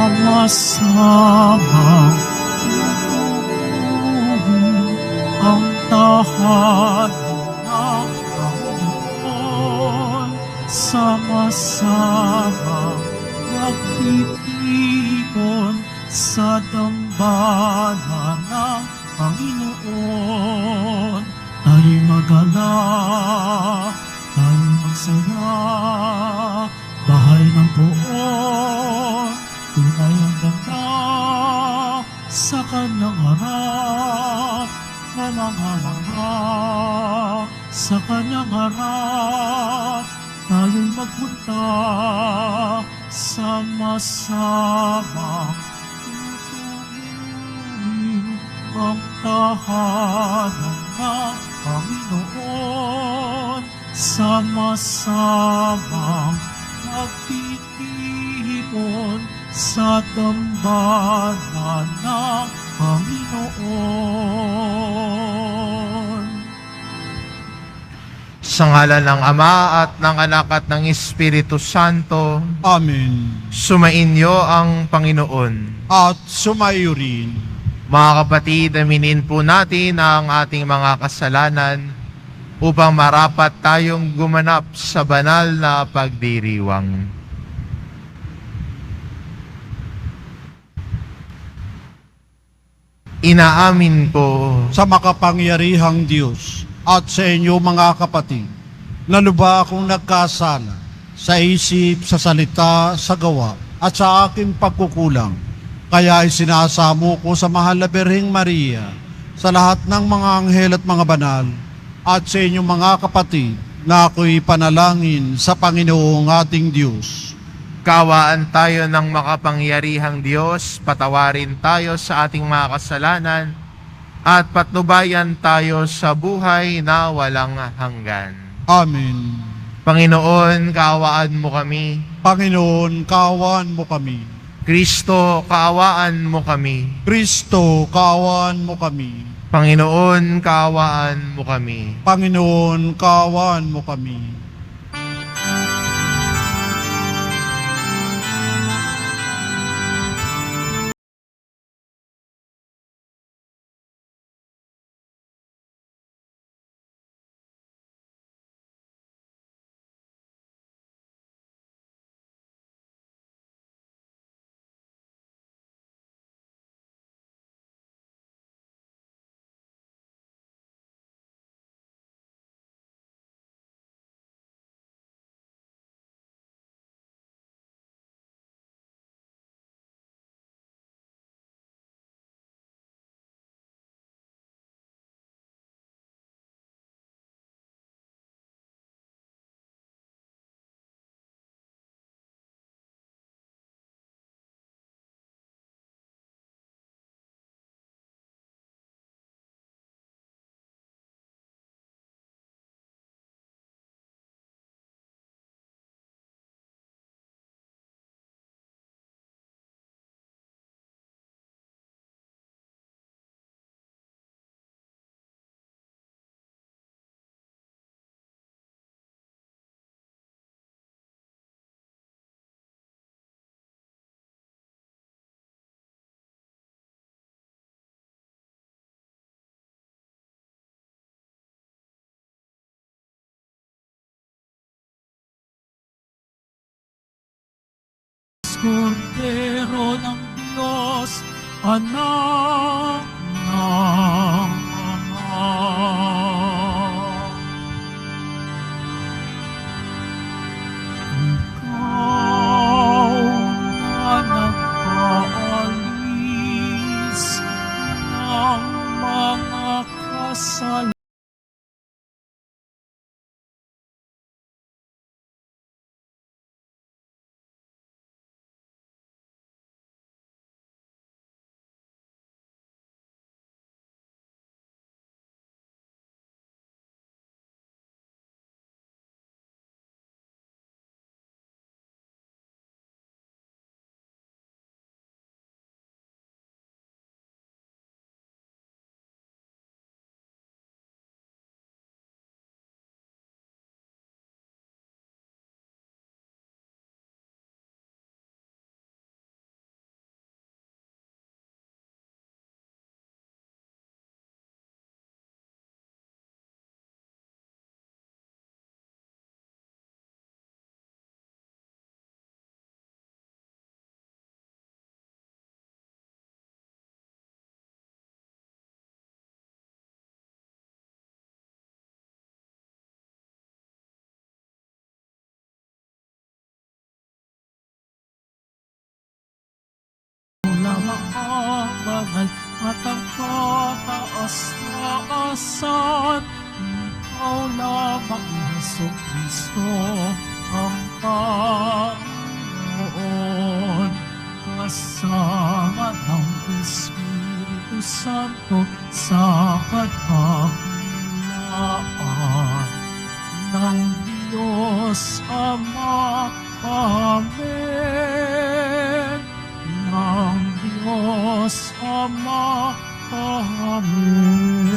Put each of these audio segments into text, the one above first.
sama-samang tutuhin ang tahanan ng Panginoon, sama-samang magtitipon sa dambana ng Panginoon. Tayo'y magalak, tayo'y magsaya, bahay ng poon, tunay ang ganda sa kanyang harap, namanghamangha sa kanyang harap. Tayo'y magpunta, sama-sama tutuhin ang tahanan ng Panginoon, sama-samang magtitipon sa dambana ng Panginoon. Sa ngalan ng Ama at ng Anak at ng Espiritu Santo, Amen. sumainyo ang Panginoon. At sumayo rin. Mga kapatid, aminin po natin ang ating mga kasalanan upang marapat tayong gumanap sa banal na pagdiriwang. Inaamin ko Sa makapangyarihang Diyos at sa inyo mga kapatid, na lubha akong nagkasala sa isip, sa salita, sa gawa, at sa aking pagkukulang. Kaya isinasamo ko sa mahal na Birheng Maria, sa lahat ng mga anghel at mga banal, at sa inyong mga kapatid, na ako'y panalangin sa Panginoong ating Diyos. Kawaan tayo ng makapangyarihang Diyos, patawarin tayo sa ating mga kasalanan, at patnubayan tayo sa buhay na walang hanggan. Amen. Panginoon, kaawaan mo kami. Panginoon, kaawaan mo kami. Kristo, kaawaan mo kami. Kristo, kaawaan mo kami. Panginoon, kaawaan mo kami. Panginoon, kaawaan mo kami. Kordero ng Diyos, anak ng Ama. Ikaw na nagpaalis ng mga kasalanan. kasaasan, ikaw lamang Jesucristo ang Panginoon. Kasama ng Espiritu Santo sa kadakilaan ng Diyos Ama. Amen. Ng Diyos Ama. Amen.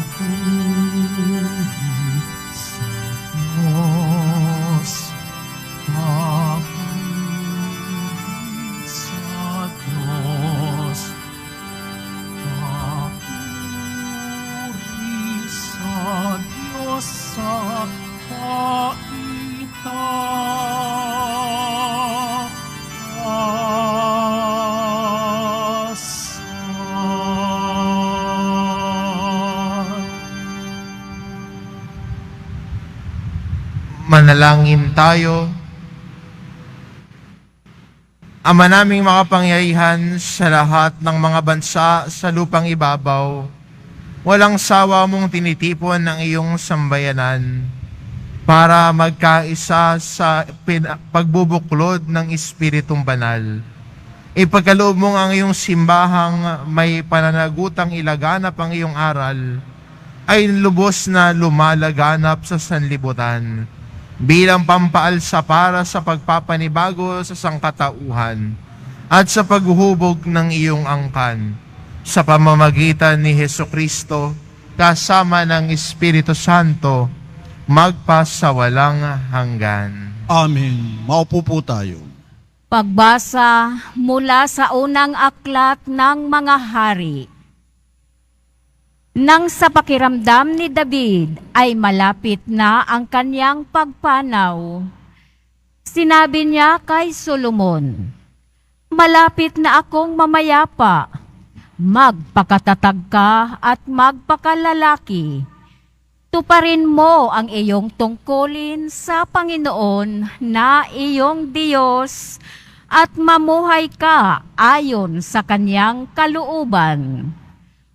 Papuri sa Diyos. Papuri sa Diyos. Papuri sa Diyos sa Manalangin tayo. Ama naming makapangyarihan sa lahat ng mga bansa sa lupang ibabaw, walang sawa mong tinitipon ng iyong sambayanan para magkaisa sa pagbubuklod ng Espiritong Banal. Ipagkaloob mong ang iyong simbahang may pananagutang ilaganap ang iyong aral ay lubos na lumalaganap sa sanlibutan bilang pampaalsa para sa pagpapanibago sa sangkatauhan at sa paghuhubog ng iyong angkan sa pamamagitan ni Hesukristo kasama ng Espiritu Santo magpasawalang hanggan. Amen. Maupo po tayo. Pagbasa mula sa unang aklat ng mga hari. Nang sa pakiramdam ni David ay malapit na ang kanyang pagpanaw, sinabi niya kay Solomon, "Malapit na akong mamayapa, magpakatatag ka at magpakalalaki. Tuparin mo ang iyong tungkulin sa Panginoon na iyong Diyos at mamuhay ka ayon sa kanyang kalooban.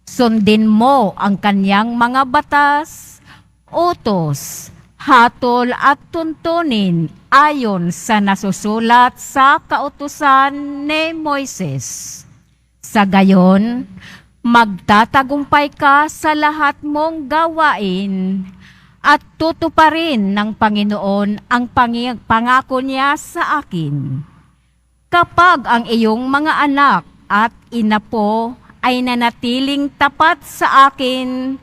Sundin mo ang kanyang mga batas, utos, hatol at tuntunin ayon sa nasusulat sa kautusan ni Moises. Sa gayon, magtatagumpay ka sa lahat mong gawain at tutuparin ng Panginoon ang pangako niya sa akin. Kapag ang iyong mga anak at inapo ay nanatiling tapat sa akin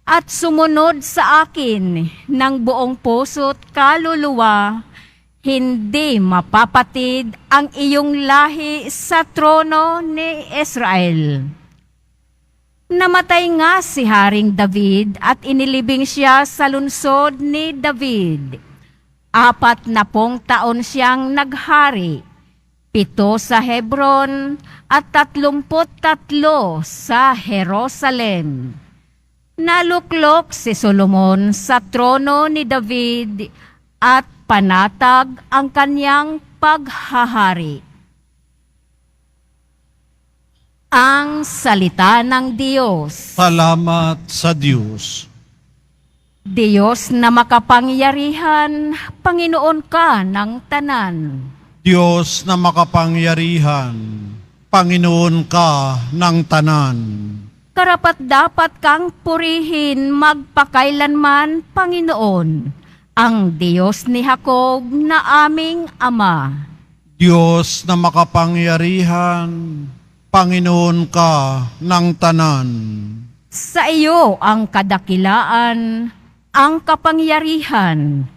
at sumunod sa akin ng buong puso't kaluluwa, hindi mapapatid ang iyong lahi sa trono ni Israel." Namatay nga si Haring David at inilibing siya sa lungsod ni David. 40 taon siyang naghari, 7 sa Hebron at 33 sa Jerusalem. Naluklok si Solomon sa trono ni David at panatag ang kanyang paghahari. Ang salita ng Diyos. Salamat sa Diyos. Diyos na makapangyarihan, Panginoon ka ng tanan. Diyos na makapangyarihan, Panginoon ka ng tanan. Karapat-dapat kang purihin magpakailanman, Panginoon, ang Diyos ni Jacob na aming Ama. Diyos na makapangyarihan, Panginoon ka ng tanan. Sa iyo ang kadakilaan, ang kapangyarihan,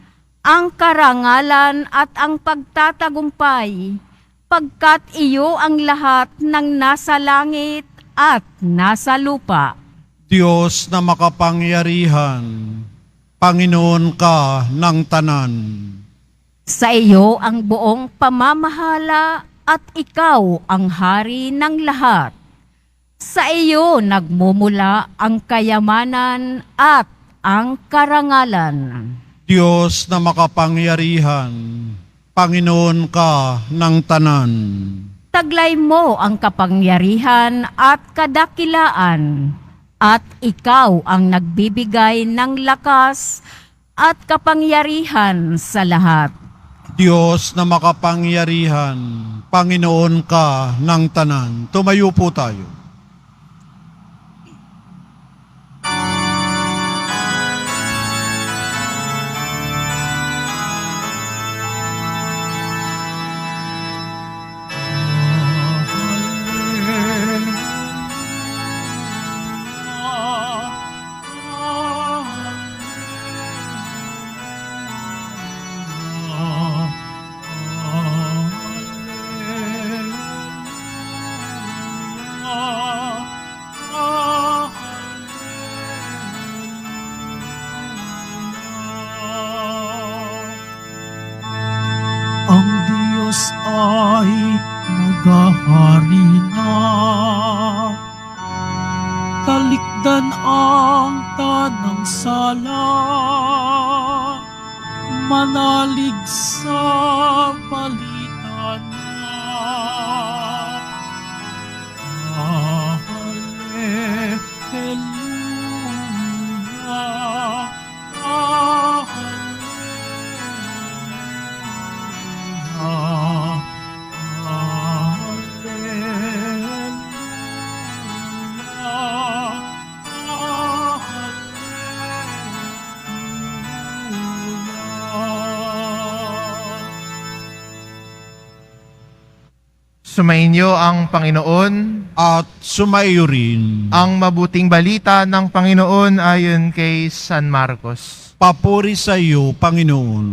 ang karangalan at ang pagtatagumpay, pagkat iyo ang lahat ng nasa langit at nasa lupa. Diyos na makapangyarihan, Panginoon ka ng tanan. Sa iyo ang buong pamamahala at ikaw ang hari ng lahat. Sa iyo nagmumula ang kayamanan at ang karangalan. Diyos na makapangyarihan, Panginoon ka ng tanan. Taglay mo ang kapangyarihan at kadakilaan, at ikaw ang nagbibigay ng lakas at kapangyarihan sa lahat. Diyos na makapangyarihan, Panginoon ka ng tanan. Tumayo po tayo. Ang Diyos ay naghahari na. Talikdan ang tanang sala, manalig sa balita na. Hallelujah, Sumainyo ang Panginoon. At sumayo rin. Ang mabuting balita ng Panginoon ayon kay San Marcos. Papuri sa iyo, Panginoon.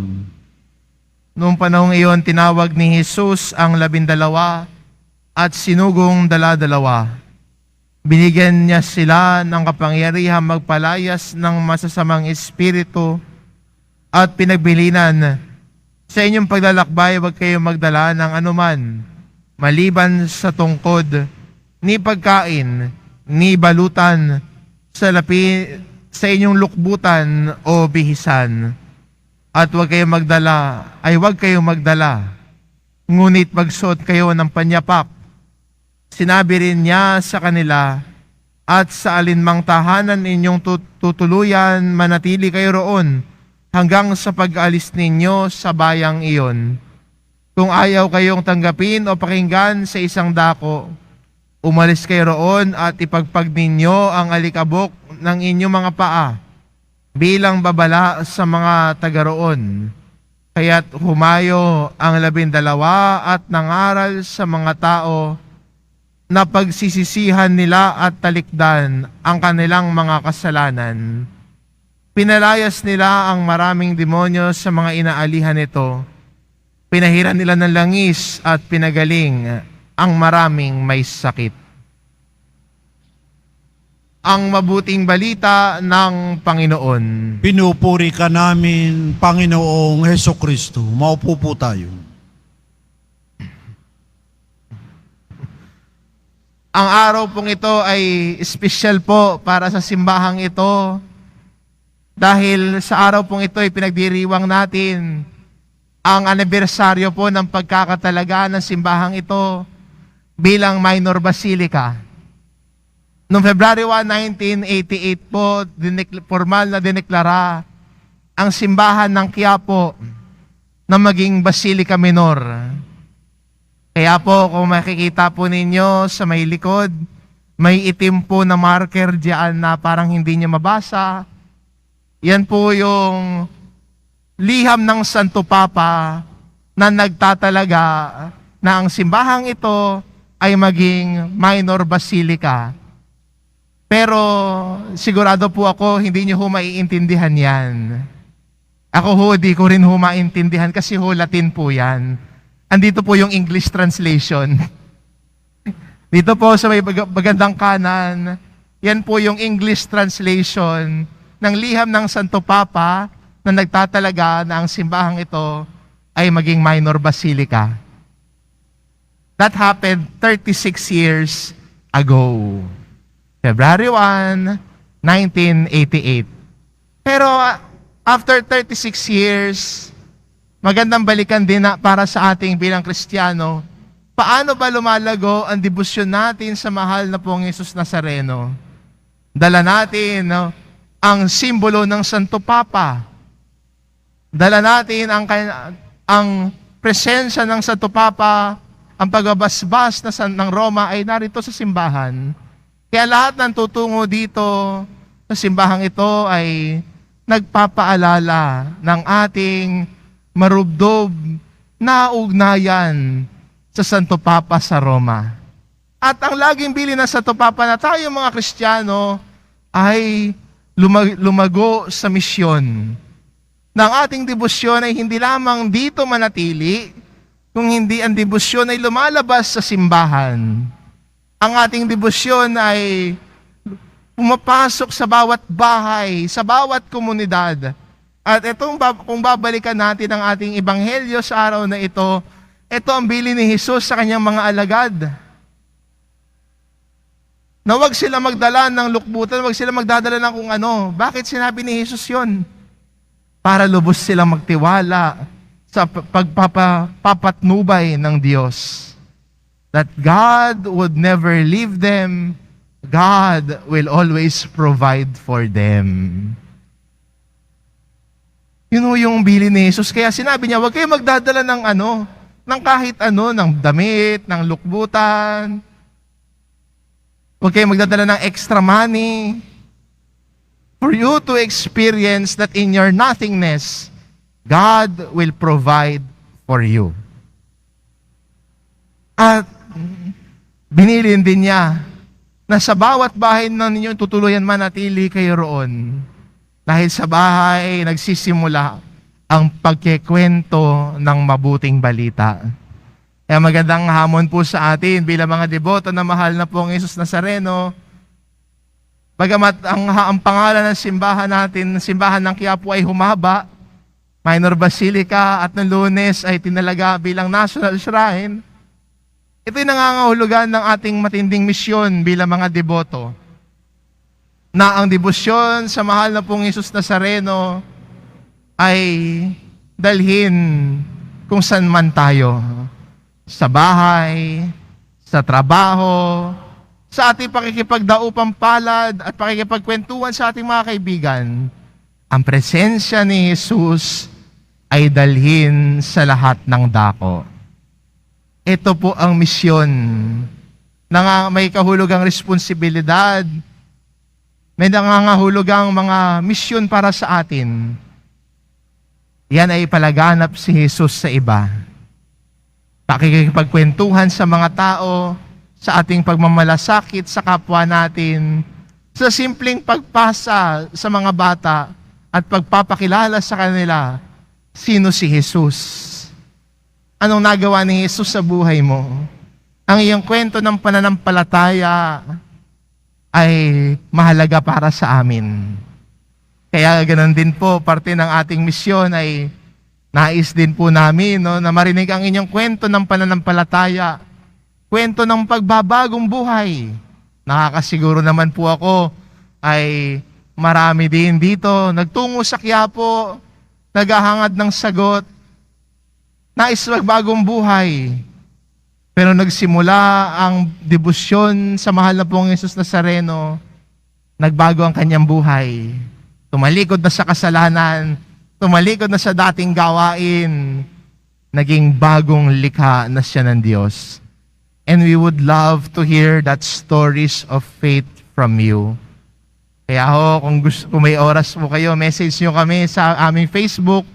Noong panahong iyon, tinawag ni Jesus ang 12 at sinugong 12. Binigyan niya sila ng kapangyarihan magpalayas ng masasamang espiritu at pinagbilinan, sa inyong paglalakbay, huwag kayong magdala ng anuman, maliban sa tungkod, ni pagkain, ni balutan, sa inyong lukbutan o bihisan. At huwag kayong magdala, ngunit magsuot kayo ng panyapak. Sinabi rin niya sa kanila, at sa alinmang tahanan inyong tutuluyan, manatili kayo roon, hanggang sa pag-alis ninyo sa bayang iyon. Kung ayaw kayong tanggapin o pakinggan sa isang dako, umalis kayo roon at ipagpag ninyo ang alikabok ng inyong mga paa bilang babala sa mga taga roon. Kaya't humayo ang 12 at nangaral sa mga tao na pagsisisihan nila at talikdan ang kanilang mga kasalanan. Pinalayas nila ang maraming demonyo sa mga inaalihan nito. Pinahiran nila ng langis at pinagaling ang maraming may sakit. Ang mabuting balita ng Panginoon. Pinupuri ka namin, Panginoong Hesukristo. Maupo po tayo. Ang araw pong ito ay espesyal po para sa simbahang ito dahil sa araw pong ito ay pinagdiriwang natin ang anibersaryo po ng pagkakatalaga ng simbahang ito bilang minor basilica. Noong February 1, 1988 po, formal na dineklara ang simbahan ng Quiapo na maging basilica minor. Kaya po, kung makikita po ninyo sa may likod, may itim po na marker diyan na parang hindi nyo mabasa. Yan po yung liham ng Santo Papa na nagtatalaga na ang simbahang ito ay maging minor basilica. Pero sigurado po ako, hindi nyo maiintindihan yan. Ako di ko rin maintindihan kasi Latin po yan. Andito po yung English translation. Dito po sa may bagandang kanan, yan po yung English translation ng liham ng Santo Papa na nagtatalaga na ang simbahang ito ay maging minor basilica. That happened 36 years ago. February 1, 1988. Pero after 36 years, magandang balikan din na para sa ating bilang Kristiyano Paano ba lumalago ang debosyon natin sa mahal na pong Jesus Nazareno? Dala natin ang simbolo ng Santo Papa. Dala natin ang presensya ng Santo Papa, ang pagbabasbas ng Roma ay narito sa simbahan. Kaya lahat ng tutungo dito sa simbahang ito ay nagpapaalala ng ating marubdob na ugnayan sa Santo Papa sa Roma. At ang laging bilin ng Santo Papa na tayo mga Kristiyano ay lumago sa misyon. Na ang ating debosyon ay hindi lamang dito manatili, kung hindi ang debosyon ay lumalabas sa simbahan. Ang ating debosyon ay pumapasok sa bawat bahay, sa bawat komunidad. At kung babalikan natin ang ating ebanghelyo sa araw na ito ang bilin ni Jesus sa kanyang mga alagad. Na wag sila magdala ng lukbutan, wag sila magdadala ng kung ano. Bakit sinabi ni Jesus yon? Para lubos silang magtiwala sa pagpapatnubay ng Diyos. That God would never leave them, God will always provide for them. Yun yung bilin ni Jesus. Kaya sinabi niya, huwag kayo magdadala ng kahit ng damit, ng lukbutan. Huwag kayo magdadala ng extra money. For you to experience that in your nothingness, God will provide for you. At binilin din niya na sa bawat bahay na ninyo tutuluyan manatili kayo roon. Dahil sa bahay nagsisimula ang pagkikwento ng mabuting balita. Kaya magandang hamon po sa atin bilang mga deboto na mahal na pong Jesus Nazareno. Bagamat ang pangalan ng simbahan natin, simbahan ng Quiapo ay humaba, Minor Basilica, at ng Lunes ay tinalaga bilang National Shrine, ito'y nangangahulugan ng ating matinding misyon bilang mga deboto. Na ang debosyon sa mahal na pong Jesus Nazareno ay dalhin kung saan man tayo. Sa bahay, sa trabaho, sa ating pakikipagdaupang palad at pakikipagkwentuhan sa ating mga kaibigan. Ang presensya ni Jesus ay dalhin sa lahat ng dako. Ito po ang misyon na may kahulugang responsibilidad, may nangangahulugang mga misyon para sa atin. Yan ay palaganap si Jesus sa iba. Pakikipagkwentuhan sa mga tao, sa ating pagmamalasakit sa kapwa natin, sa simpleng pagpasa sa mga bata at pagpapakilala sa kanila, sino si Jesus? Anong nagawa ni Jesus sa buhay mo? Ang iyong kwento ng pananampalataya ay mahalaga para sa amin. Kaya ganoon din po, parte ng ating misyon ay nais din po namin na marinig ang inyong kwento ng pananampalataya, kwento ng pagbabagong buhay. Nakakasiguro naman po ako ay marami din dito nagtungo sa Quiapo, naghahangad ng sagot, nais magbagong buhay. Pero nagsimula ang debosyon sa mahal na pong Jesus Nazareno, nagbago ang kanyang buhay. Tumalikod na sa kasalanan, tumalikod na sa dating gawain, naging bagong likha na siya ng Diyos. And we would love to hear that stories of faith from you. Kaya kung may oras po kayo, message nyo kami sa aming Facebook.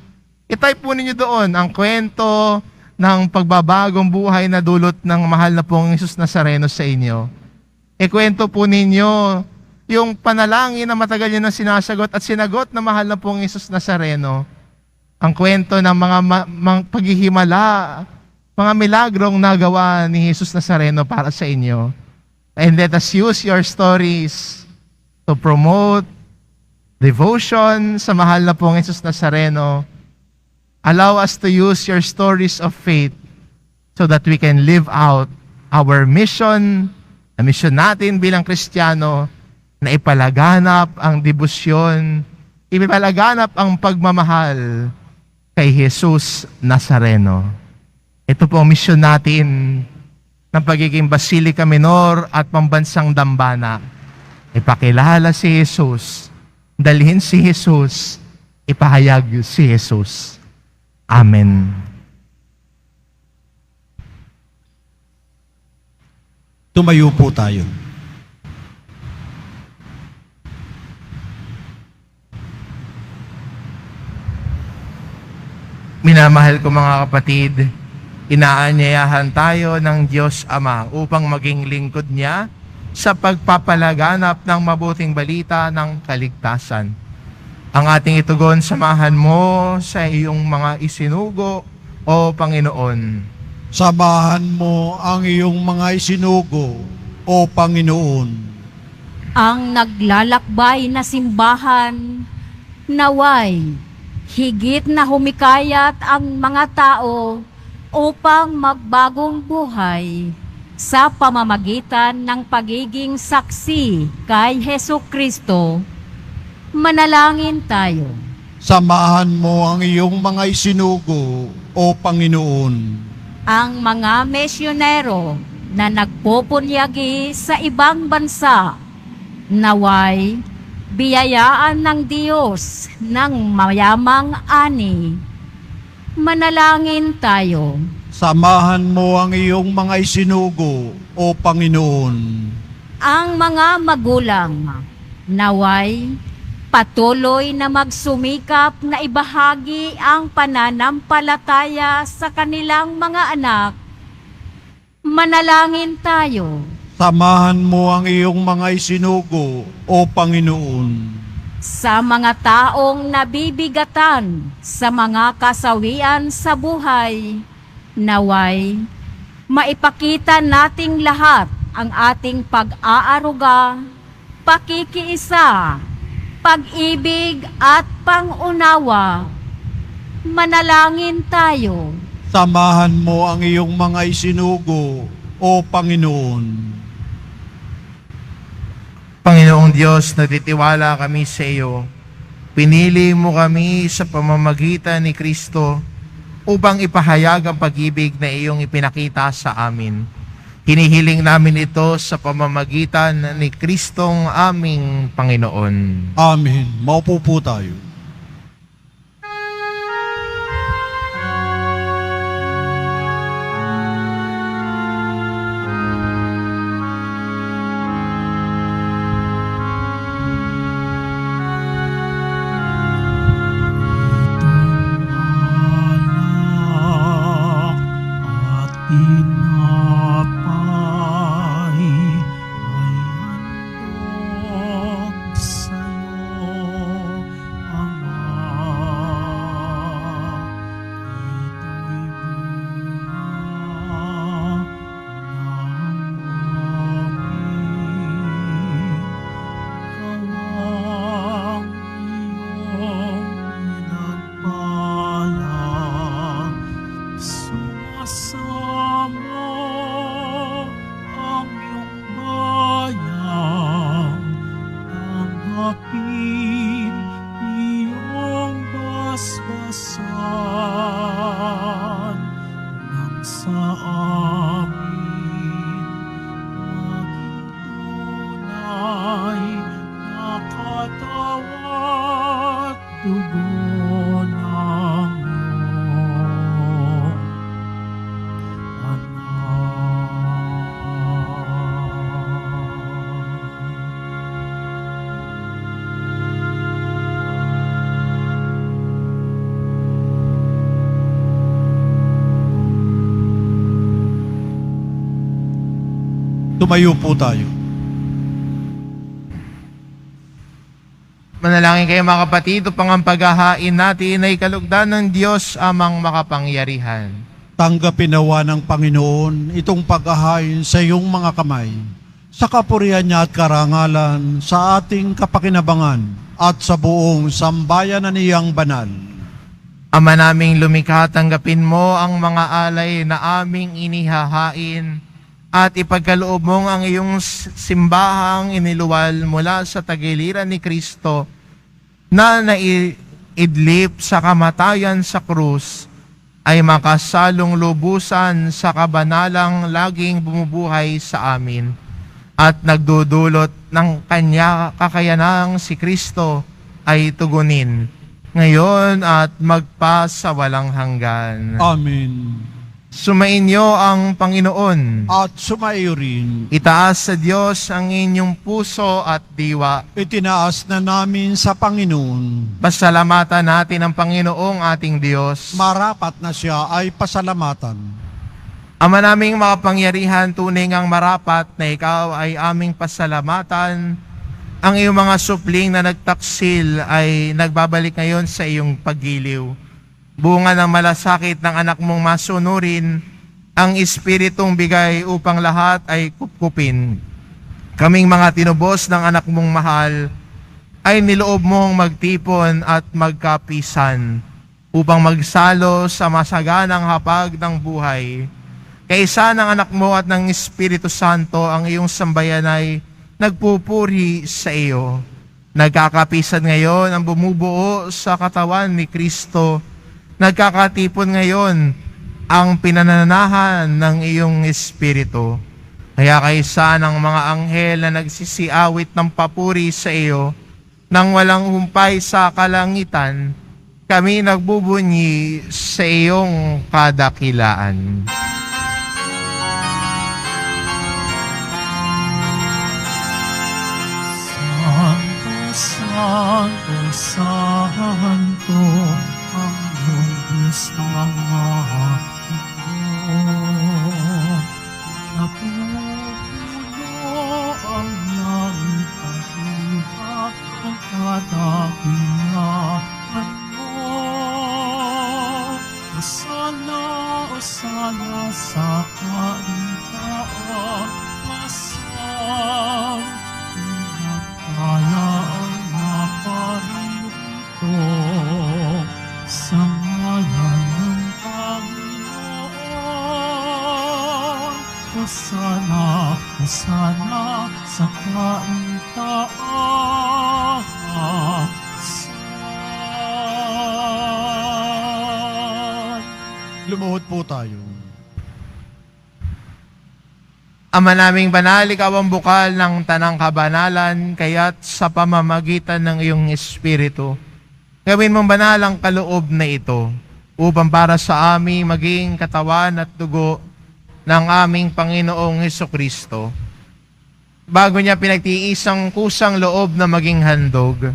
I-type po ninyo doon ang kwento ng pagbabagong buhay na dulot ng mahal na pong Jesus Nazareno sa inyo. Ikwento po ninyo yung panalangin na matagal nyo na sinasagot at sinagot na mahal na pong Jesus Nazareno. Ang kwento ng mga paghihimala, mga milagrong nagawa ni Jesus Nazareno para sa inyo. And let us use your stories to promote devotion sa mahal na pong Jesus Nazareno. Allow us to use your stories of faith so that we can live out our mission, ang mission natin bilang Kristiyano, na ipalaganap ang debosyon, ipalaganap ang pagmamahal kay Jesus Nazareno. Ito po ang mission natin ng pagiging Basilica Minor at Pambansang Dambana. Ipakilala si Jesus, dalhin si Jesus, ipahayag si Jesus. Amen. Tumayo po tayo. Minamahal ko mga kapatid, inaanyayahan tayo ng Diyos Ama upang maging lingkod niya sa pagpapalaganap ng mabuting balita ng kaligtasan. Ang ating itugon, samahan mo sa iyong mga isinugo, O Panginoon. Samahan mo ang iyong mga isinugo, O Panginoon. Ang naglalakbay na simbahan, naway, higit na humikayat ang mga tao upang magbagong buhay sa pamamagitan ng pagiging saksi kay Hesukristo. Manalangin tayo. Samahan mo ang iyong mga isinugo, O Panginoon. Ang mga misyonero na nagpupunyagi sa ibang bansa, naway, biyayaan ng Diyos ng mayamang ani. Manalangin tayo. Samahan mo ang iyong mga isinugo, O Panginoon. Ang mga magulang, naway, patuloy na magsumikap na ibahagi ang pananampalataya sa kanilang mga anak. Manalangin tayo. Samahan mo ang iyong mga isinugo, O Panginoon. Sa mga taong nabibigatan sa mga kasawian sa buhay, naway, maipakita nating lahat ang ating pag-aaruga, pakikiisa, pag-ibig at pangunawa. Manalangin tayo. Samahan mo ang iyong mga isinugo, O Panginoon. Panginoong Diyos, nagtitiwala kami sa iyo. Pinili mo kami sa pamamagitan ni Kristo upang ipahayag ang pag-ibig na iyong ipinakita sa amin. Hinihiling namin ito sa pamamagitan ni Kristong aming Panginoon. Amen. Maupo po tayo. Tumayo po tayo. Manalangin kayo mga kapatid, upang ang paghahain natin ay kalugdan ng Diyos amang makapangyarihan. Tanggapin nawa ng Panginoon itong paghahain sa iyong mga kamay, sa kapurihan niya at karangalan, sa ating kapakinabangan, at sa buong sambayan na niyang banal. Ama naming lumikha, tanggapin mo ang mga alay na aming inihahain at ipagkaloob mong ang iyong simbahang iniluwal mula sa tagiliran ni Kristo na naidlip sa kamatayan sa krus ay makasalong lubusan sa kabanalang laging bumubuhay sa amin at nagdudulot ng kanya kakayanang si Kristo ay tugunin ngayon at magpasawalang hanggan. Amen. Sumainyo ang Panginoon. At sumaiyo rin, Itaas sa Diyos ang inyong puso at diwa. itinaas na namin sa Panginoon. Pasalamatan natin ang Panginoong ating Diyos. Marapat na siya ay pasalamatan. Ama naming makapangyarihan, tunay ngang marapat na ikaw ay aming pasalamatan. Ang iyong mga supling na nagtaksil ay nagbabalik ngayon sa iyong paggiliw. Bunga ng malasakit ng anak mong masunurin, ang Espiritong bigay upang lahat ay kupkupin. Kaming mga tinubos ng anak mong mahal, ay niloob mong magtipon at magkapisan upang magsalo sa masaganang hapag ng buhay. Kaisa ng anak mo at ng Espiritu Santo, ang iyong sambayan ay nagpupuri sa iyo. Nagkakapisan ngayon ang bumubuo sa katawan ni Kristo. Nagkakatipon ngayon ang pinananahan ng iyong Espiritu. Kaya kaisa ng mga anghel na nagsisiawit ng papuri sa iyo, nang walang humpay sa kalangitan, kami nagbubunyi sa iyong kadakilaan. Santo, Santo, ang Diyos ng mga hapon. Napupuno ang langit at lupa, ang kadakilaan mo. Osana, Osana sa kauntaan, asang pinagpala ang naparito sa ngalan ng Panginoon. Osana, Osana sa kauntaan. Lumuhod po tayo. Ama naming banal, ikaw ang bukal ng tanang kabanalan, kaya't sa pamamagitan ng iyong Espiritu, gawin mong banal ang kaloob na ito, upang para sa aming maging katawan at dugo ng aming Panginoong Hesukristo. Bago niya pinagtiis ang kusang loob na maging handog,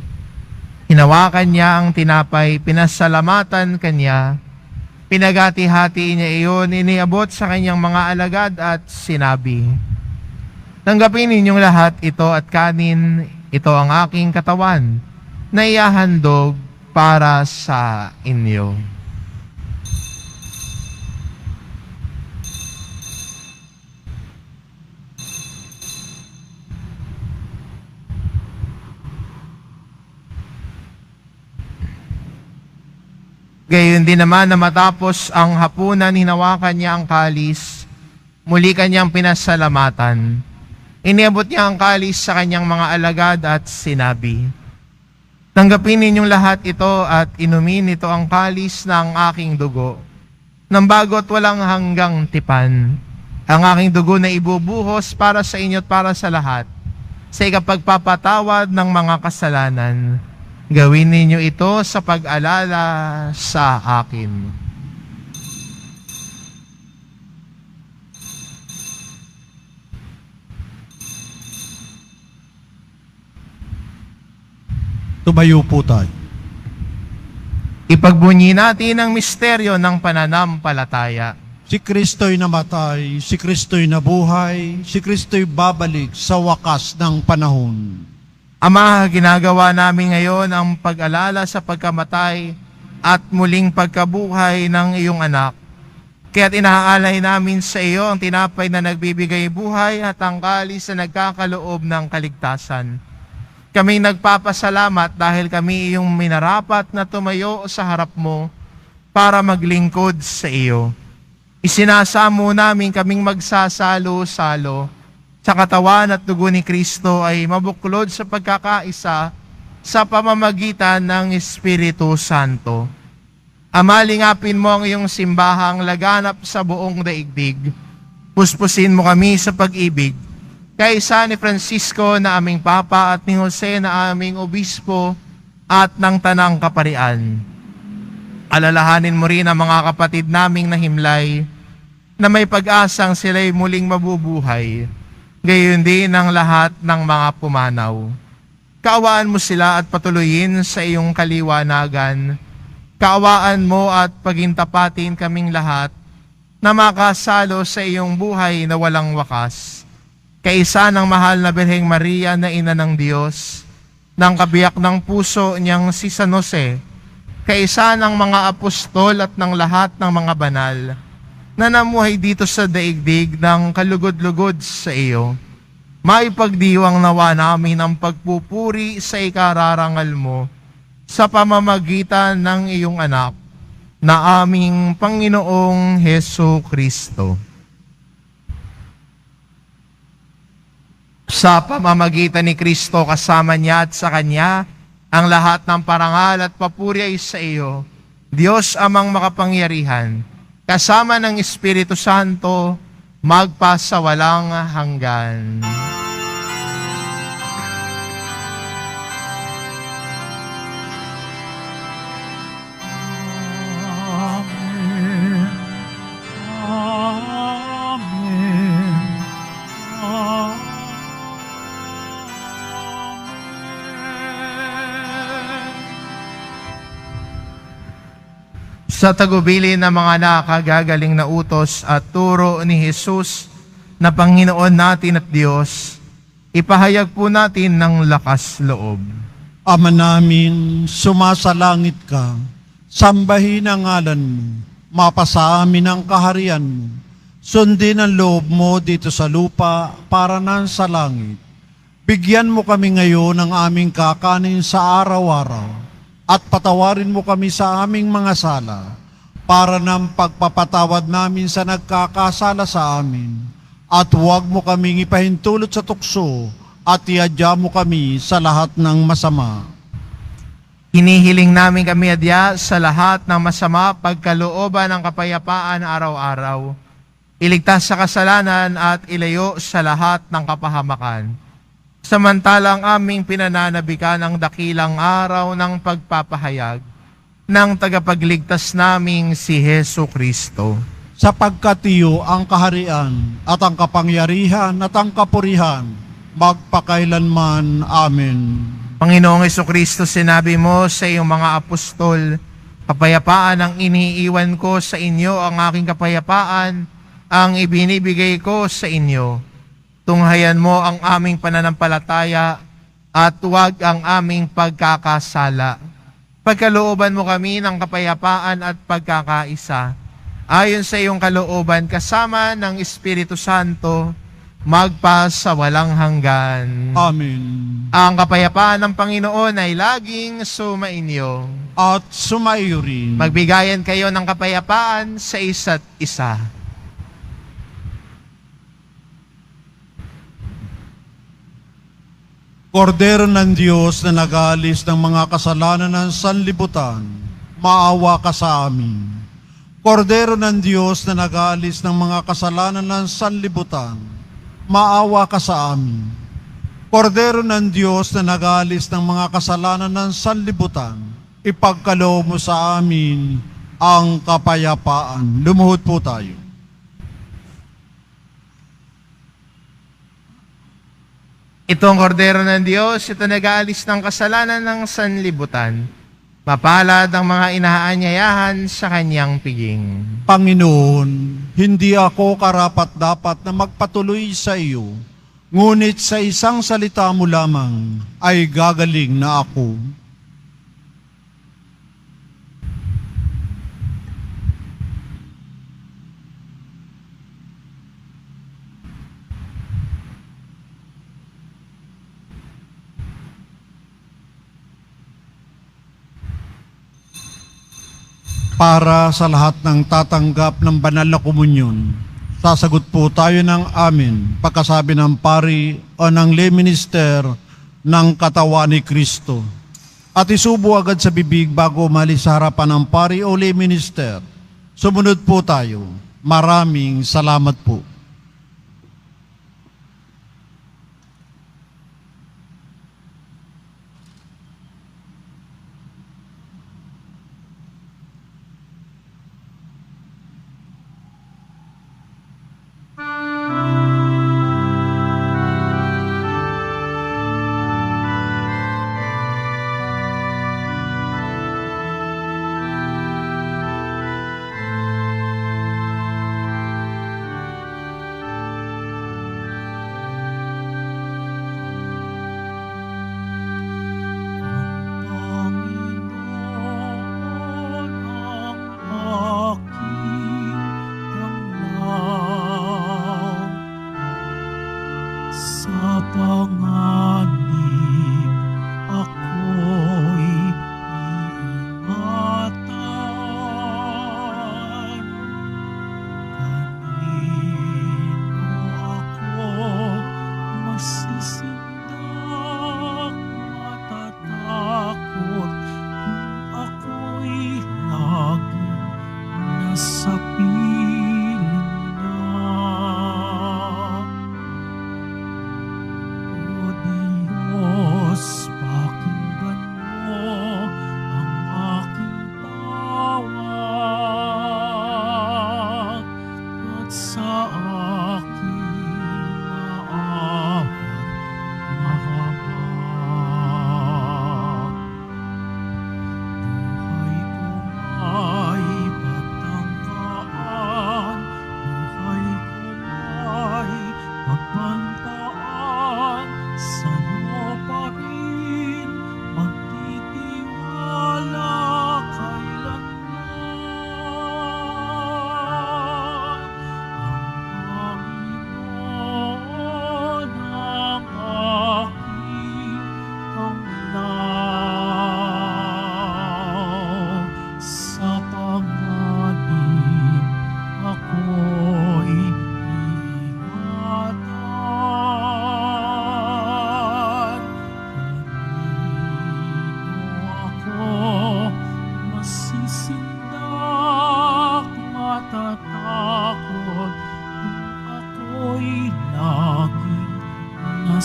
hinawakan niya ang tinapay, pinasalamatan kanya, pinagati-hati niya iyon, iniabot sa kanyang mga alagad at sinabi, "Tanggapin ninyong lahat ito at kanin, ito ang aking katawan na ihahandog para sa inyo." Gayon din naman na matapos ang hapunan, hinawakan niya ang kalis, muli kanyang pinasalamatan. Iniabot niya ang kalis sa kanyang mga alagad at sinabi, "Tanggapin ninyong lahat ito at inumin ito ang kalis ng aking dugo, nang bago't walang hanggang tipan. Ang aking dugo na ibubuhos para sa inyo at para sa lahat, sa ikapagpapatawad ng mga kasalanan. Gawin ninyo ito sa pag-alala sa akin." Tumayo po tayo. Ipagbunyi natin ang misteryo ng pananampalataya. Si Kristo'y namatay, si Kristo'y nabuhay, si Kristo'y babalik sa wakas ng panahon. Ama, ginagawa namin ngayon ang pag-alala sa pagkamatay at muling pagkabuhay ng iyong anak. Kaya't inaalay namin sa iyo ang tinapay na nagbibigay buhay at ang kalis na nagkakaloob ng kaligtasan. Kaming nagpapasalamat dahil kami iyong minarapat na tumayo sa harap mo para maglingkod sa iyo. Isinasamo namin kaming magsasalo-salo sa katawan at dugo ni Kristo ay mabuklod sa pagkakaisa sa pamamagitan ng Espiritu Santo. Amalingapin mo ang iyong simbahang laganap sa buong daigdig. Puspusin mo kami sa pag-ibig. Kaysa ni Francisco na aming Papa at ni Jose na aming Obispo at ng Tanang Kaparian. Alalahanin mo rin ang mga kapatid naming nahimlay na may pag-asang sila'y muling mabubuhay. Gayon din ang lahat ng mga pumanaw. Kaawaan mo sila at patuloyin sa iyong kaliwanagan. Kaawaan mo at pagintapatin kaming lahat na makasalo sa iyong buhay na walang wakas. Kaisa ng mahal na Birheng Maria na Ina ng Diyos, ng kabiyak ng puso niyang si San Jose, kaisa ng mga apostol at ng lahat ng mga banal na namuhay dito sa daigdig ng kalugod-lugod sa iyo. Maipagdiwang nawa namin ang pagpupuri sa ikararangal mo sa pamamagitan ng iyong anak na aming Panginoong Hesu Kristo. Sa pamamagitan ni Kristo kasama niya at sa Kanya, ang lahat ng parangal at papuri ay sa iyo, Diyos amang makapangyarihan, kasama ng Espiritu Santo, magpasawalang hanggan. Amen. Amen. Sa tagubilin ng mga nakagagaling na utos at turo ni Jesus na Panginoon natin at Diyos, ipahayag po natin ng lakas loob. Ama namin, sumasalangit ka, sambahin ang ngalan mo, mapasa amin ang kaharian mo, sundin ang loob mo dito sa lupa para nan sa langit. Bigyan mo kami ngayon ng aming kakanin sa araw-araw at patawarin mo kami sa aming mga sala para ng pagpapatawad namin sa nagkakasala sa amin. At huwag mo kaming ipahintulot sa tukso at iadya mo kami sa lahat ng masama. Hinihiling namin kami adya sa lahat ng masama pagkalooban ng kapayapaan araw-araw. Iligtas sa kasalanan at ilayo sa lahat ng kapahamakan. Samantalang aming pinananabikan ang dakilang araw ng pagpapahayag ng tagapagligtas naming si Hesu Kristo. Sapagkat iyo ang kaharian at ang kapangyarihan at ang kapurihan, magpakailanman. Amen. Panginoong Hesu Kristo, sinabi mo sa iyong mga apostol, kapayapaan ang iniiwan ko sa inyo, ang aking kapayapaan ang ibinibigay ko sa inyo. Tunghayan mo ang aming pananampalataya at huwag ang aming pagkakasala. Pagkalooban mo kami ng kapayapaan at pagkakaisa. Ayon sa iyong kalooban kasama ng Espiritu Santo, magpasawalang hanggan. Amen. Ang kapayapaan ng Panginoon ay laging sumainyo. At sumaiyo rin. Magbigayan kayo ng kapayapaan sa isa't isa. Kordero ng Diyos na nag-aalis ng mga kasalanan ng sanlibutan, maawa ka sa amin. Kordero ng Diyos na nag-aalis ng mga kasalanan ng sanlibutan, maawa ka sa amin. Kordero ng Diyos na nag-aalis ng mga kasalanan ng sanlibutan, ipagkaloob mo sa amin ang kapayapaan. Lumuhod po tayo. Itong kordero ng Diyos, ito nag-aalis ng kasalanan ng sanlibutan. Mapalad ang mga inaanyayahan sa kanyang piging. Panginoon, hindi ako karapat-dapat na magpatuloy sa iyo, ngunit sa isang salita mo lamang ay gagaling na ako. Para sa lahat ng tatanggap ng banal na komunyon, sasagot po tayo ng amin pagkasabi ng pari o ng lay minister ng katawan ni Kristo. at isubo agad sa bibig bago umalis sa harapan ng pari o lay minister. Sumunod po tayo. Maraming salamat po.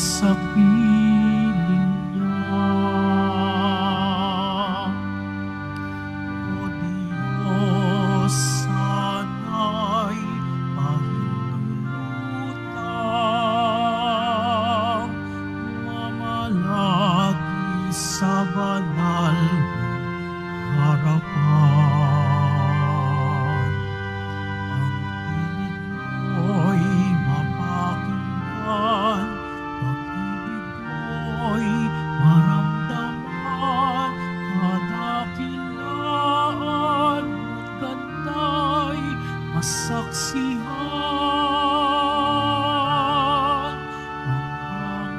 Sa piling niya. O Diyos, sana'y pahintulutan, mamalagi sa banal mong harapan. Ang tinig mo'y mapakinggan, maramdaman, kadakilaan mo't ganda'y masaksihan. Ang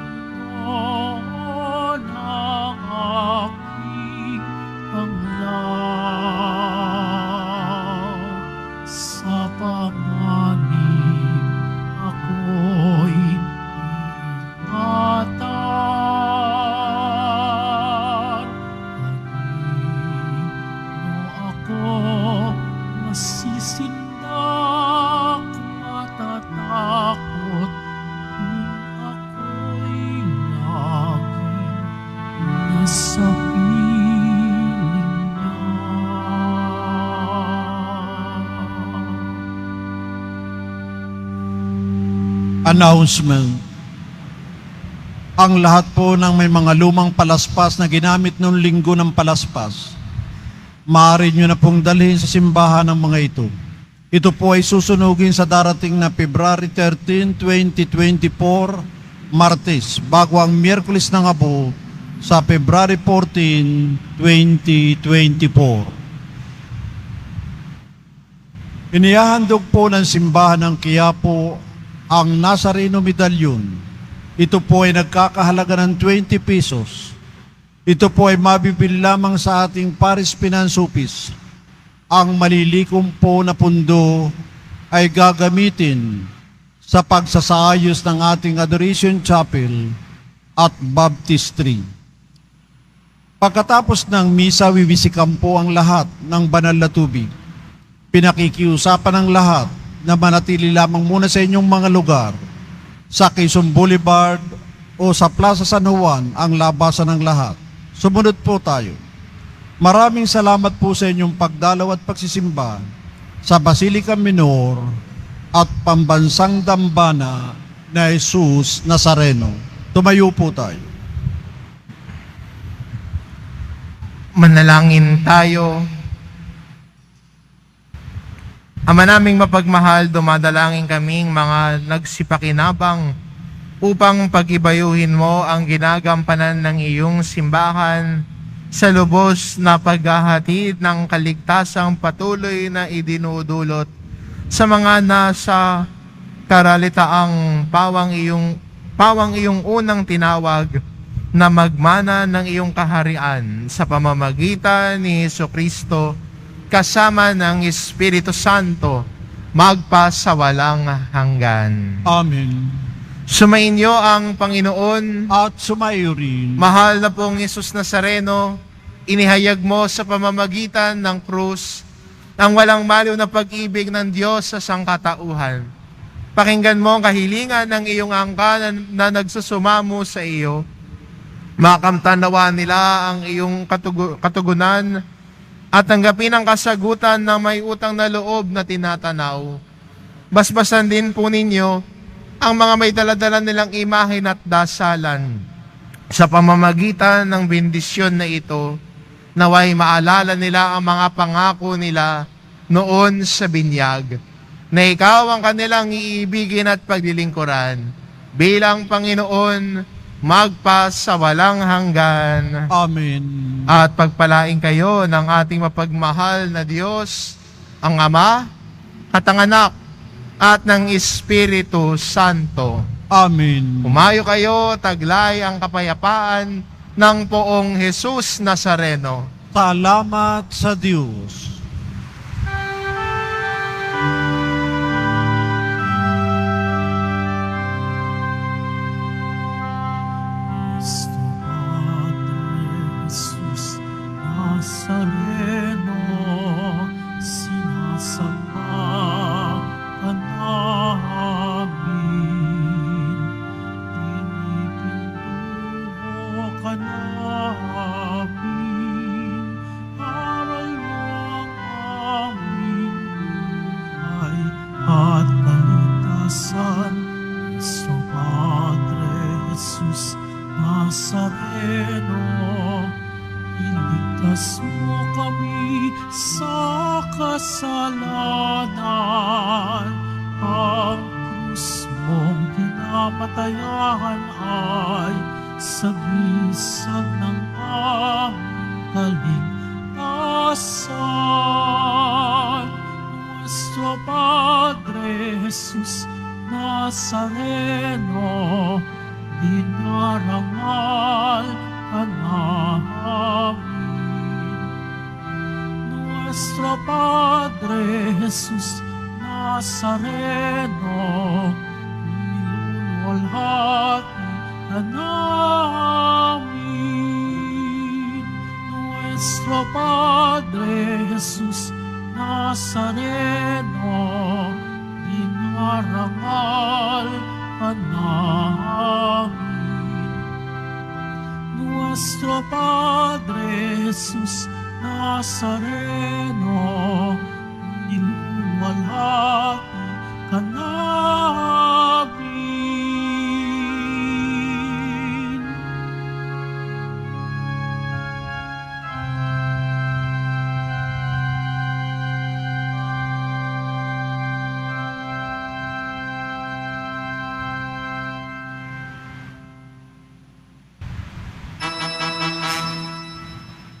Panginoon ang aking panglaw. Sa panganib ako'y ingatan. Kanino ako masisindak, matatakot kung ako'y laging nasa piling niya. Announcement. Ang lahat po ng may mga lumang palaspas na ginamit noong linggo ng palaspas, maaari nyo na pong dalhin sa simbahan ng mga ito. Ito po ay susunugin sa darating na February 13, 2024, Martes, bago ang Miyerkules ng Apo sa February 14, 2024. Inihahandog po ng simbahan ng Quiapo ang Nazareno Medallion. Ito po ay nagkakahalaga ng 20 pesos. Ito po ay mabibili lamang sa ating Paris Finance Office. Ang malilikom po na pundo ay gagamitin sa pagsasaayos ng ating Adoration Chapel at Baptistry. Pagkatapos ng misa, wiwisikan po ang lahat ng banal na tubig. Pinakikiusapan ng lahat na manatili lamang muna sa inyong mga lugar, sa Quezon Boulevard o sa Plaza San Juan ang labasan ng lahat. Sumunod po tayo. Maraming salamat po sa inyong pagdalaw at pagsisimba sa Basilica Minor at Pambansang Dambana na Jesus Nazareno. Tumayo po tayo. Manalangin tayo. Ama naming mapagmahal, dumadalangin kaming mga nagsipakinabang upang pagibayuhin mo ang ginagampanan ng iyong simbahan sa lubos na paghahatid ng kaligtasang patuloy na idinudulot sa mga nasa karalitaang pawang iyong unang tinawag na magmana ng iyong kaharian sa pamamagitan ni Jesucristo kasama ng Espiritu Santo magpa sa walang hanggan. Amen. Sumainyo ang Panginoon. At sumayo rin. Mahal na pong Jesus Nazareno, inihayag mo sa pamamagitan ng krus ang walang maliw na pag-ibig ng Diyos sa sangkatauhan. Pakinggan mo ang kahilingan ng iyong angka na nagsusumamo sa iyo. Makamtanawa nila ang iyong katugunan at tanggapin ang kasagutan ng may utang na loob na tinatanaw. Basbasan din po ninyo ang mga may daladala nilang imahen at dasalan. Sa pamamagitan ng bendisyon na ito, naway maalala nila ang mga pangako nila noon sa binyag, na ikaw ang kanilang iibigin at paglilingkuran bilang Panginoon magpa sa walang hanggan. Amen. At pagpalain kayo ng ating mapagmahal na Diyos, ang Ama at ang Anak at ng Espiritu Santo. Amen. Humayo kayo, taglay ang kapayapaan ng poong Jesus Nazareno. Salamat sa Diyos. Cristo Padre Jesus Nazareno, sinasamba ka namin, pinipintuho ka namin, aral mo ang aming buhay at kaligtasan. Cristo Padre Jesus Nazareno, iligtas mo kami sa kasalanan. Ang krus mong pinapatayan ay sagisag ng aming kaligtasan. Nuestro Padre Jesus Nazareno, dinarangal ka namin. Nuestro Padre Jesus Nazareno, niluluwalhati ka namin. Nuestro Padre Jesus Nazareno, dinarangal ka namin. Nuestro Padre Jesus Nazareno, niluluwalhati ka namin.